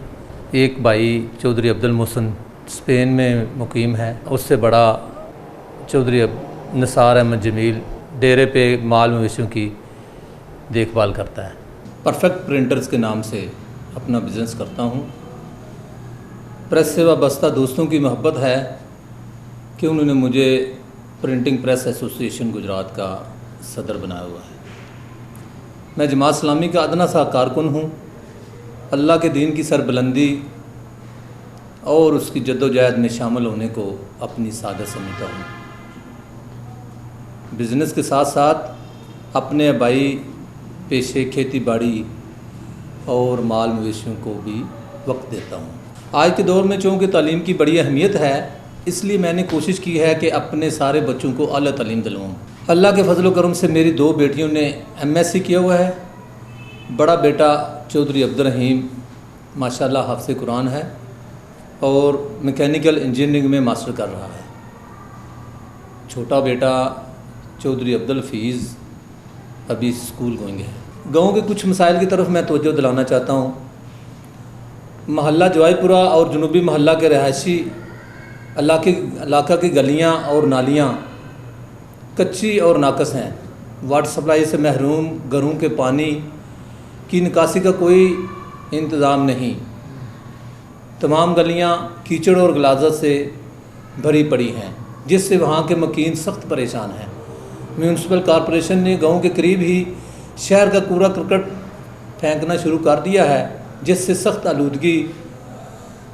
एक भाई चौधरी अब्दुल मोहसिन स्पेन में मुकीम है, उससे बड़ा चौधरी निसार अहमद जमील डेरे पे माल मवेशियों की देखभाल करता है। परफेक्ट प्रिंटर्स के नाम से अपना बिज़नेस करता हूँ। प्रेस से वाबस्ता दोस्तों की मोहब्बत है कि उन्होंने मुझे प्रिंटिंग प्रेस एसोसिएशन गुजरात का सदर बनाया हुआ है। मैं जमात इस्लामी का अदना सा कारकुन हूँ। अल्लाह के दीन की सरबुलंदी और उसकी जद्दोजहद में शामिल होने को अपनी सादत समझता हूँ। बिज़नेस के साथ साथ अपने आबाई पेशे खेती बाड़ी और माल मवेशियों को भी वक्त देता हूँ। आज के दौर में चूँकि तालीम की बड़ी अहमियत है, इसलिए मैंने कोशिश की है कि अपने सारे बच्चों को आला तालीम दिलवाऊँ। अल्लाह के फजल करम से मेरी 2 बेटियों ने MSc किया हुआ है। बड़ा बेटा चौधरी अब्दुल रहीम माशाल्लाह हाफ़िज़ कुरान है और मैकेनिकल इंजीनियरिंग में मास्टर कर रहा है। छोटा बेटा चौधरी अब्दुल हफीज़ अभी स्कूल गोइंग है। गाँव के कुछ मसाइल की तरफ मैं तवज्जो दिलाना चाहता हूँ। महल्ला जवाईपुरा और जनूबी महल्ला के रहायशी इलाका की गलियाँ और नालियाँ कच्ची और नाकस हैं। वाटर सप्लाई से महरूम, घरों के पानी की निकासी का कोई इंतज़ाम नहीं। तमाम गलियाँ कीचड़ और गलाज़त से भरी पड़ी हैं, जिससे वहाँ के मकीन सख्त परेशान हैं। म्यूनसिपल कॉरपोरेशन ने गांव के करीब ही शहर का कूड़ा करकट फेंकना शुरू कर दिया है, जिससे सख्त आलूदगी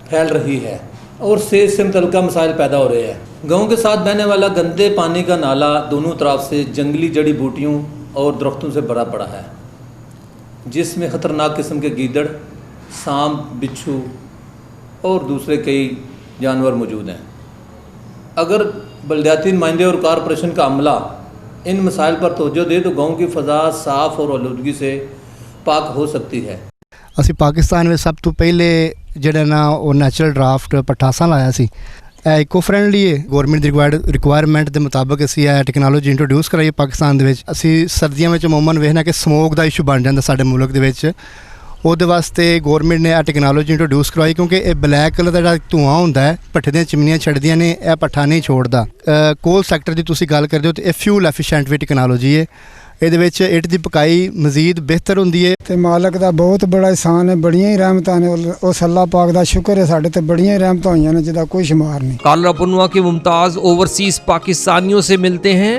फैल रही है और सेहत से मुतल्लिक़ मसाइल पैदा हो रहे हैं। गांव के साथ बहने वाला गंदे पानी का नाला दोनों तरफ से जंगली जड़ी बूटियों और दरख्तों से भरा पड़ा है, जिसमें ख़तरनाक किस्म के गीदड़, सांप, बिच्छू और दूसरे कई जानवर मौजूद हैं। अगर बलदियाती नुमाइंदे और कॉरपोरेशन का अमला इन मसाइल पर तवज्जो दे तो गाँव की फ़ज़ा साफ़ और आलूदगी से पाक हो सकती है। ਅਸੀਂ ਪਾਕਿਸਤਾਨ ਵਿੱਚ ਸਭ ਤੋਂ ਪਹਿਲੇ ਜਿਹੜਾ ਨਾ ਉਹ ਨੈਚੁਰਲ ਡਰਾਫਟ ਪਟਾਸਾਂ ਲਾਇਆ ਸੀ। ਇਹ ਇਕੋ ਫਰੈਂਡਲੀ ਹੈ, ਗਵਰਨਮੈਂਟ ਦੀ ਰਿਕੁਆਇਰਮੈਂਟ ਦੇ ਮੁਤਾਬਕ ਅਸੀਂ ਇਹ ਟੈਕਨੋਲੋਜੀ ਇੰਟਰੋਡਿਊਸ ਕਰਾਈ ਪਾਕਿਸਤਾਨ ਦੇ ਵਿੱਚ। ਅਸੀਂ ਸਰਦੀਆਂ ਵਿੱਚ ਅਮੂਮਨ ਵੇਖਣਾ ਕਿ ਸਮੋਕ ਦਾ ਇਸ਼ੂ ਬਣ ਜਾਂਦਾ ਸਾਡੇ ਮੁਲਕ ਦੇ ਵਿੱਚ। ਉਹਦੇ ਵਾਸਤੇ ਗਵਰਨਮੈਂਟ ਨੇ ਇਹ ਟੈਕਨੋਲੋਜੀ ਇੰਟਰੋਡਿਊਸ ਕਰਵਾਈ, ਕਿਉਂਕਿ ਇਹ ਬਲੈਕ ਕਲਰ ਦਾ ਜਿਹੜਾ ਧੂਆਂ ਹੁੰਦਾ ਹੈ ਭੱਠੇ ਦੀਆਂ ਚਿਮਨੀਆਂ ਛੱਡਦੀਆਂ ਨੇ, ਇਹ ਭੱਠਾ ਨਹੀਂ ਛੋੜਦਾ। ਕੋਲ ਸੈਕਟਰ ਦੀ ਤੁਸੀਂ ਗੱਲ ਕਰਦੇ ਹੋ ਤੇ ਇਹ ਫਿਊਲ ਐਫੀਸ਼ੀਐਂਟ ਵੀ ਟੈਕਨੋਲੋਜੀ ਹੈ। ਇਹਦੇ ਵਿੱਚ ਇੱਟ ਦੀ ਪਕਾਈ ਮਜ਼ੀਦ ਬਿਹਤਰ ਹੁੰਦੀ ਹੈ। ਤੇ ਮਾਲਕ ਦਾ ਬਹੁਤ ਬੜਾ ਇਹਸਾਨ ਹੈ, ਬੜੀਆਂ ਹੀ ਰਹਿਮਤਾਂ ਨੇ। ਉਸ ਅੱਲਾਹ ਪਾਕ ਦਾ ਸ਼ੁਕਰ ਹੈ, ਸਾਡੇ ਤੇ ਬੜੀਆਂ ਹੀ ਰਹਿਮਤਾਂ ਹੋਈਆਂ ਨੇ ਜਿਹਦਾ ਕੋਈ शुमार नहीं। कालरा पुनवा के मुमताज़ ओवरसीज़ पाकिस्तानियों से मिलते हैं।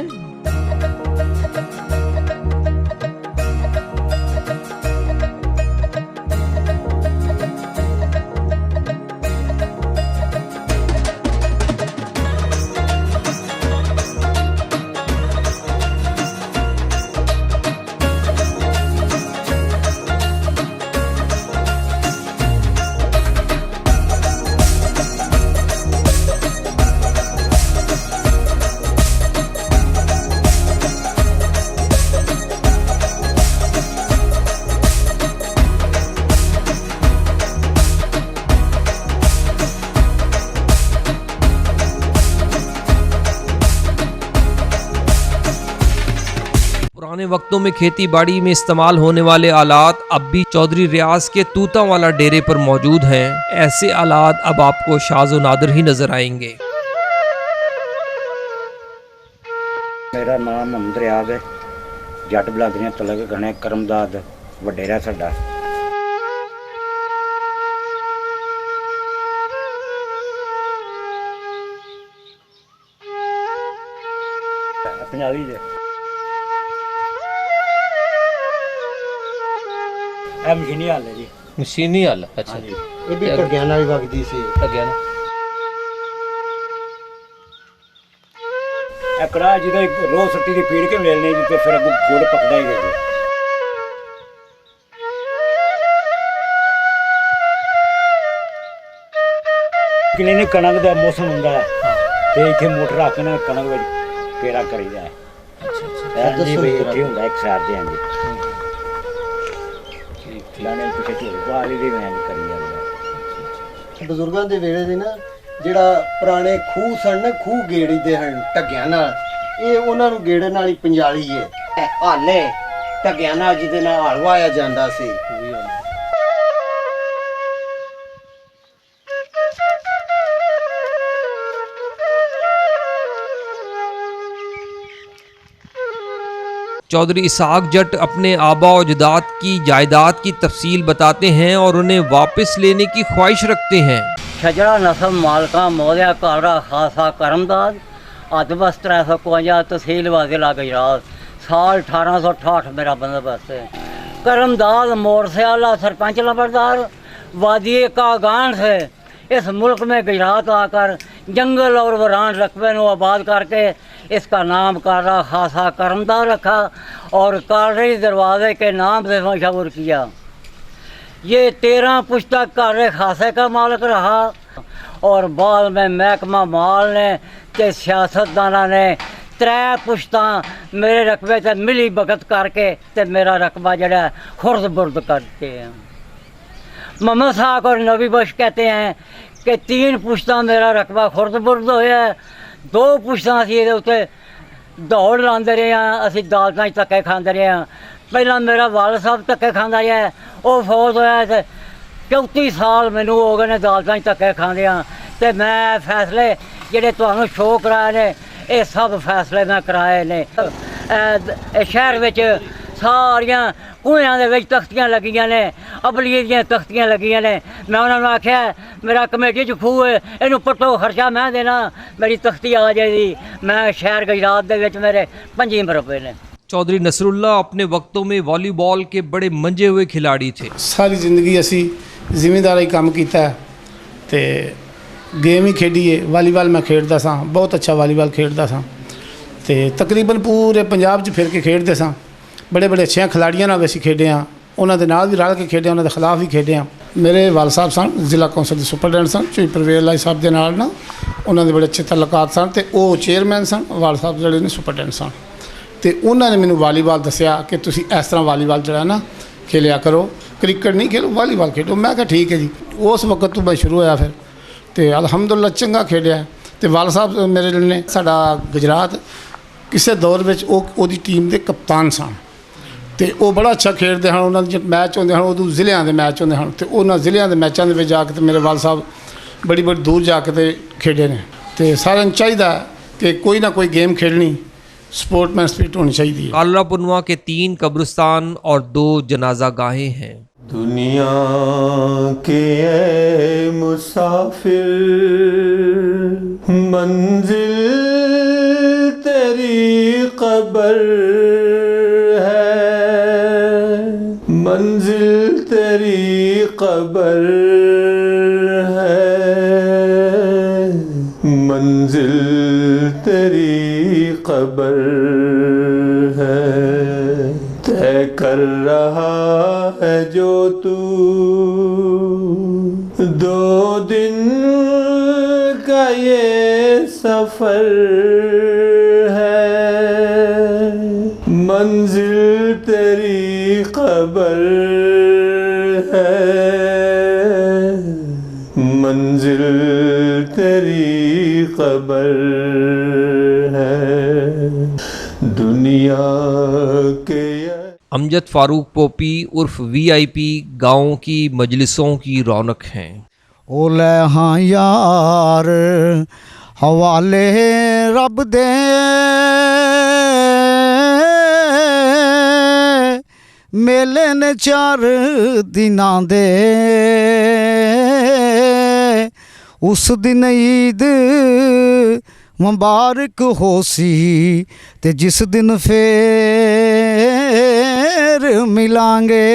पुराने वक्तों में खेती बाड़ी में इस्तेमाल होने वाले आलात अब भी चौधरी रियाज के तूता वाला डेरे पर मौजूद हैं। ऐसे आलात अब आपको शाज़ व नादिर ही नजर आएंगे। मेरा नाम मोहम्मद रियाज है। जट बलादरियां तलक गणे करमदाद वडेरा साडा। पंजाबी जे मशीनी हल है जी। मशीनी हल, अच्छा जी। ये भी ढग्गियां नाल वगदी सी। ढग्गियां एकड़ा जिदे रोज सट्टी दी पीड़ के मिलने जी, तो फिर अगू गुड़ पकदा ही है। किले ने कणक दा मौसम हुंदा है ते इथे मोटर रख के कणक विच पेरा करीदा है। अच्छा जी, भाई इथे हुंदा एक साइड ते आंदी ਬਜ਼ੁਰਗਾਂ ਦੇ ਵੇਲੇ ਦੇ ਨਾ ਜਿਹੜਾ ਪੁਰਾਣੇ ਖੂਹ ਸਨ ਨਾ, ਖੂਹ ਗੇੜੀਦੇ ਹਨ ਢੱਗਿਆਂ ਨਾਲ। ਇਹ ਉਹਨਾਂ ਨੂੰ ਗੇੜਨ ਵਾਲੀ ਪੰਜਾਲੀ ਹੈ। ਹਾਲੇ ਢੱਗਿਆਂ ਨਾਲ ਜਿਹਦੇ ਨਾਲ ਹਲ ਵਾਇਆ ਜਾਂਦਾ ਸੀ। चौधरी इसहाक जट अपने आबा और अजदाद की जायदाद की तफसील बताते हैं और उन्हें वापस लेने की ख्वाहिश रखते हैं। शजरा नस्ल मालका मौलिया कालरा खासा करमदाद अदबस 352 तहसील वाजिला गुजरात। साल 1868 मेरा बंदोबस्त है। करमदाद मोर से आला सरपंच लंबरदार वादी कागान से इस मुल्क में गुजरात आकर जंगल और वरान रकबे को आबाद करके इसका नाम कालरा खासा करमदाद रखा और कालरे दरवाज़े के नाम से मशहूर किया। ये 13 पुश्ता कालरे खासे का मालिक रहा और बाद में महकमा माल ने ते सियासतदाना ने 3 पुश्तां मेरे रकबे से मिली भगत करके ते मेरा रकबा जड़ा खुर्द बुर्द करते हैं। मोहम्मद साहब और नबी बख्श कहते हैं कि 3 पुश्तां मेरा रकबा खुर्द बुर्द होया, 2 पुश्तां असीं इहदे उत्ते दौड़ लाते रहे हैं, असीं अदालतां च धक्के खांदे रहे हैं। पहला मेरा वालिद साहब धक्के खांदा रहा है, वो फौज होया ते 34 साल मैनू हो गए ने अदालतां च धक्के खांदियां ते मैं फैसले जिहड़े तुहानूं शो कराए ने ये सब फैसले मैं कराए ने। शहर विच सारियां कुएं दे विच तख्तियां लगियां ने, अबलिए दियां तख्तियां लगियां ने। मैं उन्होंने आख्या मेरा कमेटी च खूह है, इनू पट्टो खर्चा मैं देना, मेरी तख्ती आ जाएगी। मैं शहर गुजरात दे विच मेरे 5 मरबे ने। चौधरी नसरुल्लाह अपने वक्तों में वॉलीबॉल के बड़े मंजे हुए खिलाड़ी थे। सारी जिंदगी असी जिमींदारी काम किया ते गेम ही खेडी है। वॉलीबॉल मैं खेडदा सा, बहुत अच्छा वॉलीबॉल खेडदा सा ते तकरीबन पूरे पंजाब च फिर के खेडदे सा। बड़े बड़े अच्छे खिलाड़ियों नाल असीं खेडे हाँ, उन्होंने नाल भी रल के खेडे, उन्होंने खिलाफ भी खेडे हाँ। मेरे वाल साहब सन जिला कौंसल के सुपरडेंट सन, चौधरी परवेज़ लाई साहब के नाल ना उन्होंने बड़े अच्छे तल्लुकात सन ते वो चेयरमैन सन, वाल साहब जिहड़े ने सुपरडेंट सन। तो उन्होंने मैनू वॉलीबॉल दसिया कि तुसीं इस तरह वॉलीबॉल जो है ना खेलिया करो, क्रिकेट नहीं खेलो वॉलीबॉल खेलो। मैं कहा ठीक है जी। उस वक्त तो मैं शुरू होया फिर तो अलहमदुल्ला चंगा खेलिया। तो वाल साहब मेरे ने साडा गुजरात किसी दौर में वो टीम के कप्तान सन तो वो बड़ा अच्छा खेलते हैं। उन्होंने जो मैच होंगे हैं उदों जिलियां के मैच होंगे हैं तो उन्होंने जिलियां के मैचों के जाके तो मेरे वाल साहब बड़ी बड़ी दूर जाके तो खेडे ने। तो सारे चाहिए कि कोई ना कोई गेम खेलनी, स्पोर्टमैन स्पिरिट होनी चाहिए। कालरा पुनवा के 3 कब्रिस्तान और 2 जनाजा गाहें हैं। दुनिया के ऐ मुसाफिर मंजिल तेरी कब्र है, मंजिल तेरी कब्र है, मंजिल तेरी कब्र है। तय कर रहा है जो तू 2 दिन का ये सफर है, मंजिल तेरी कब्र है, मंजिल तेरी कब्र है। दुनिया के अमजद फारूक पोपी उर्फ VIP गाँव की मजलिसों की रौनक हैं। ओले हाँ यार हवाले रब दे, मेले ने 4 दिनां दे, उस दिन ईद मुबारक होसी ते जिस दिन फेर मिलांगे।